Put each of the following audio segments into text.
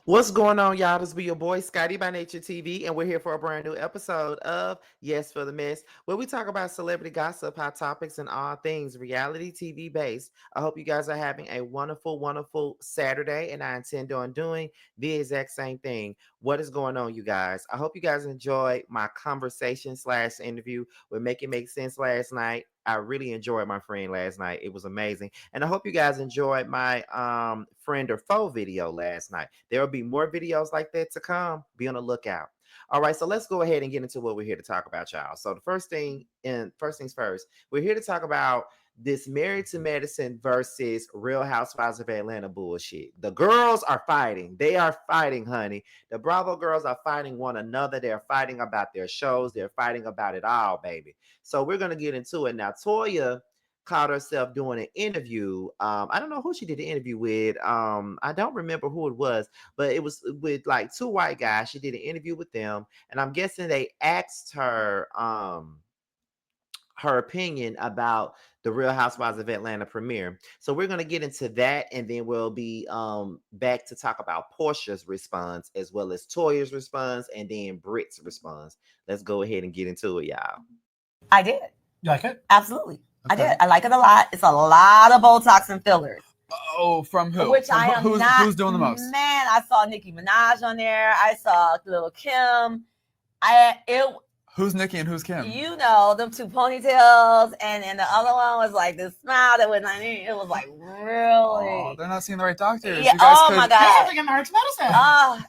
What's going on, y'all? This be your boy Scotty by Nature TV, and we're here for a brand new episode of Yes for the Mess, where we talk about celebrity gossip, hot topics, and all things reality TV based. I hope you guys are having a wonderful, wonderful Saturday, and I intend on doing the exact same thing. What is going on, you guys? I hope you guys enjoyed my conversation slash interview with Make It Make Sense last night. I really enjoyed my friend last night. It was amazing. And I hope you guys enjoyed my friend or foe video last night. There will be more videos like that to come. Be on the lookout. All right, so let's go ahead and get into what we're here to talk about, y'all. So the first things first, we're here to talk about this Married to Medicine versus Real Housewives of Atlanta bullshit. The girls are fighting. They are fighting, honey. The Bravo girls are fighting one another. They're fighting about their shows. They're fighting about it all, baby. So we're gonna get into it now. Toya caught herself doing an interview. I don't know who she did the interview with. I don't remember who it was, but it was with like two white guys. She did an interview with them, and I'm guessing they asked her opinion about the Real Housewives of Atlanta premiere. So we're gonna get into that, and then we'll be back to talk about Porsha's response as well as Toya's response, and then Brit's response. Let's go ahead and get into it, y'all. I did. You like it? Absolutely. I Okay. did. I like it a lot. It's a lot of Botox and fillers. Oh, from who? Which From I am who's, not. Who's doing the most? Man, I saw Nicki Minaj on there. I saw Lil' Kim. Who's Nicki and who's Kim? You know, them two ponytails, and the other one was like this smile that was it was like really. Oh, they're not seeing the right doctors. Yeah. You guys Oh my could- God. I have to get married to medicine.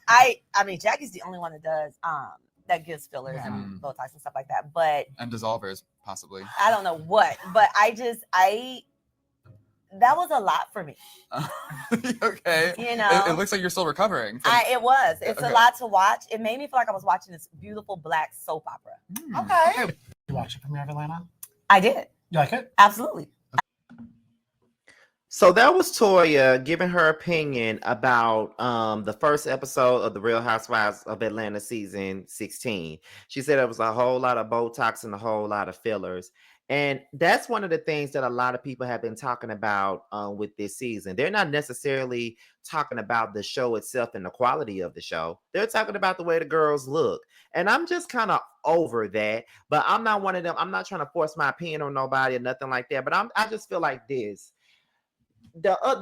I mean, Jackie's the only one that does that gives fillers and Botox and stuff like that. But And dissolvers, possibly. I don't know what. But that was a lot for me. Okay. You know, It looks like you're still recovering. it was. It's Okay. a lot to watch. It made me feel like I was watching this beautiful black soap opera. Okay. You watch the premiere of Atlanta? I did. You like it? Absolutely. So that was Toya giving her opinion about the first episode of the Real Housewives of Atlanta season 16. She said it was a whole lot of Botox and a whole lot of fillers. And that's one of the things that a lot of people have been talking about with this season. They're not necessarily talking about the show itself and the quality of the show. They're talking about the way the girls look. And I'm just kind of over that. But I'm not one of them. I'm not trying to force my opinion on nobody or nothing like that. But I just feel like this.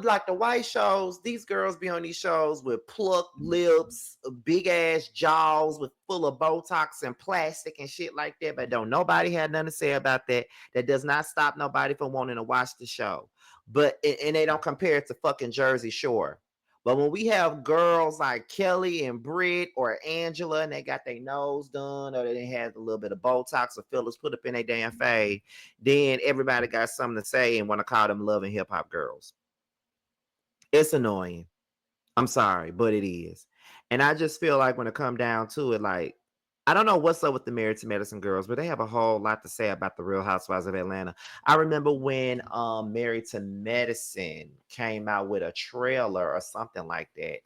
Like the white shows, these girls be on these shows with plucked lips, big ass jaws with full of Botox and plastic and shit like that. But don't nobody had nothing to say about that. That does not stop nobody from wanting to watch the show. But and they don't compare it to fucking Jersey Shore. But when we have girls like Kelly and Brit or Angela and they got their nose done or they had a little bit of Botox or fillers put up in their damn face, then everybody got something to say and want to call them love and hip hop girls. It's annoying. I'm sorry, but it is. And I just feel like when it come down to it, like, I don't know what's up with the Married to Medicine girls, but they have a whole lot to say about the Real Housewives of Atlanta. I remember when Married to Medicine came out with a trailer or something like that.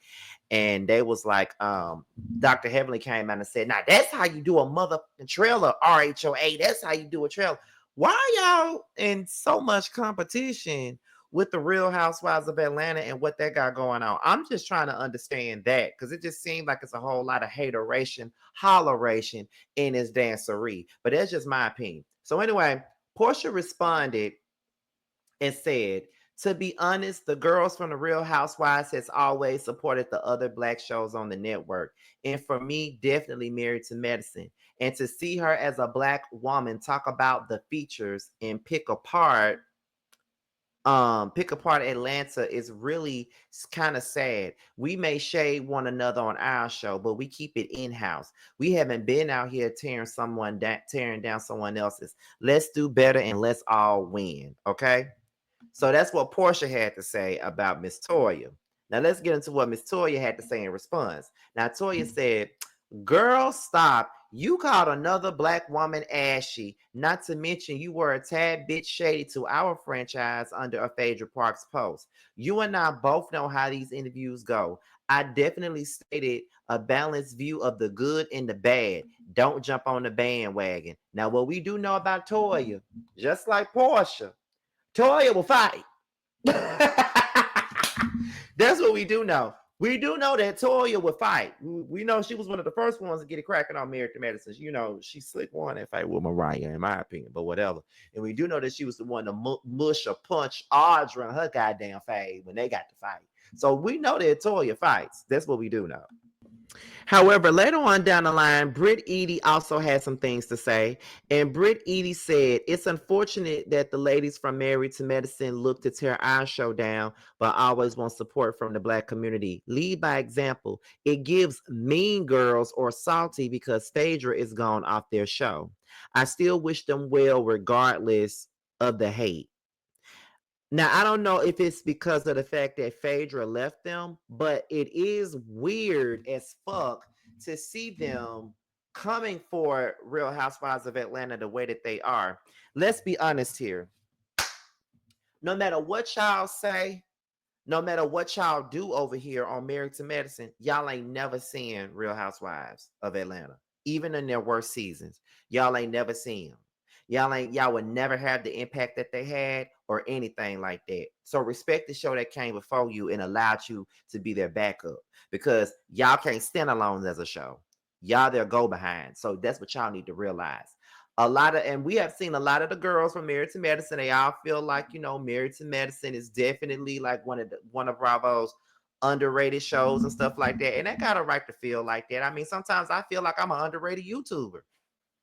And they was like, Dr. Heavenly came out and said, now that's how you do a motherfucking trailer, RHOA. That's how you do a trailer. Why y'all in so much competition with the Real Housewives of Atlanta and what they got going on? I'm just trying to understand that because it just seems like it's a whole lot of hateration, holleration in this dancery. But that's just my opinion. So anyway, Porsha responded and said, to be honest, the girls from the Real Housewives has always supported the other black shows on the network. And for me, definitely Married to Medicine. And to see her as a black woman talk about the features and pick apart Atlanta is really kind of sad. We may shade one another on our show, but we keep it in-house. We haven't been out here tearing down someone else's. Let's do better and let's all win. Okay. So that's what Porsha had to say about Miss Toya. Now let's get into what Miss Toya had to say in response. Now Toya said, girl, stop. You called another black woman ashy, not to mention you were a tad bit shady to our franchise under a Phaedra Parks post. You and I both know how these interviews go. I definitely stated a balanced view of the good and the bad. Don't jump on the bandwagon. Now, what we do know about Toya, just like Porsha, Toya will fight. That's what we do know. We do know that Toya would fight. We know she was one of the first ones to get it cracking on Married to Medicine. You know, she slick won that fight with Mariah, in my opinion, but whatever. And we do know that she was the one to mush or punch Audra and her goddamn fade when they got to fight. So we know that Toya fights. That's what we do know. However, later on down the line, Brit Eady also had some things to say. And Brit Eady said, it's unfortunate that the ladies from Married to Medicine look to tear our show down, but always want support from the Black community. Lead by example. It gives Mean Girls or Salty because Phaedra is gone off their show. I still wish them well regardless of the hate. Now, I don't know if it's because of the fact that Phaedra left them, but it is weird as fuck to see them coming for Real Housewives of Atlanta the way that they are. Let's be honest here. No matter what y'all say, no matter what y'all do over here on Married to Medicine, y'all ain't never seen Real Housewives of Atlanta, even in their worst seasons. Y'all ain't never seen them. Y'all would never have the impact that they had or anything like that. So respect the show that came before you and allowed you to be their backup, because y'all can't stand alone as a show. Y'all their go behind. So that's what y'all need to realize. And we have seen a lot of the girls from Married to Medicine. They all feel like, you know, Married to Medicine is definitely like one of Bravo's underrated shows and stuff like that. And they got a right to feel like that. I mean, sometimes I feel like I'm an underrated YouTuber.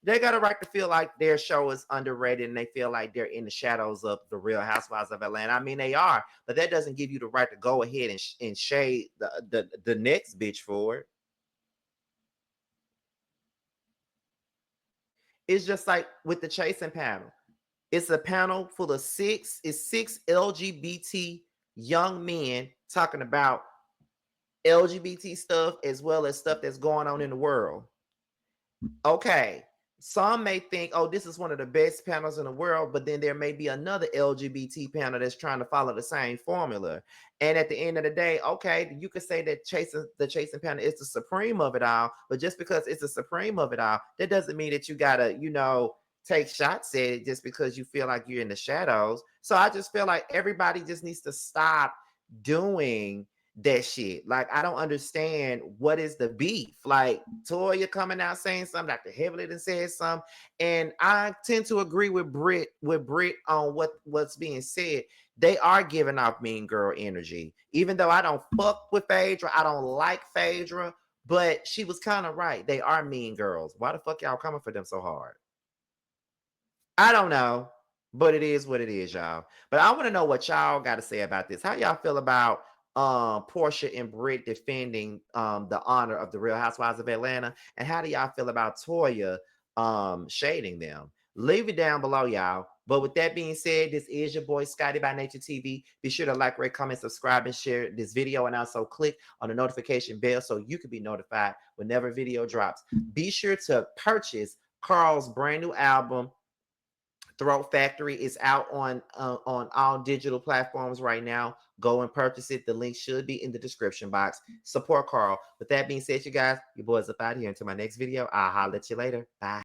They got a right to feel like their show is underrated and they feel like they're in the shadows of the Real Housewives of Atlanta. I mean, they are, but that doesn't give you the right to go ahead and shade the next bitch for it. It's just like with the chasing panel. It's a panel full of six LGBT young men talking about LGBT stuff as well as stuff that's going on in the world. Okay, some may think, oh, this is one of the best panels in the world, but then there may be another LGBT panel that's trying to follow the same formula. And at the end of the day, okay, you could say that the chasing panel is the supreme of it all, but just because it's the supreme of it all, that doesn't mean that you gotta, you know, take shots at it just because you feel like you're in the shadows. So I just feel like everybody just needs to stop doing that shit. Like, I don't understand what is the beef. Like, Toya coming out saying something, Dr. Heavily said something, and I tend to agree with Brit on what's being said. They are giving off mean girl energy. Even though I don't fuck with Phaedra, I don't like Phaedra, but she was kind of right. They are mean girls. Why the fuck y'all coming for them so hard? I don't know, but it is what it is, y'all. But I want to know what y'all got to say about this. How y'all feel about Porsha and Brit defending the honor of the Real Housewives of Atlanta, and how do y'all feel about Toya shading them? Leave it down below, y'all. But with that being said, this is your boy Scotty by Nature TV. Be sure to like, rate, comment, subscribe, and share this video, and also click on the notification bell so you can be notified whenever video drops. Be sure to purchase Carl's brand new album, Throat Factory. Is out on all digital platforms right now. Go and purchase it. The link should be in the description box. Support Carl. With that being said, you guys, your boys up out here. Until my next video, I'll holler at you later. Bye.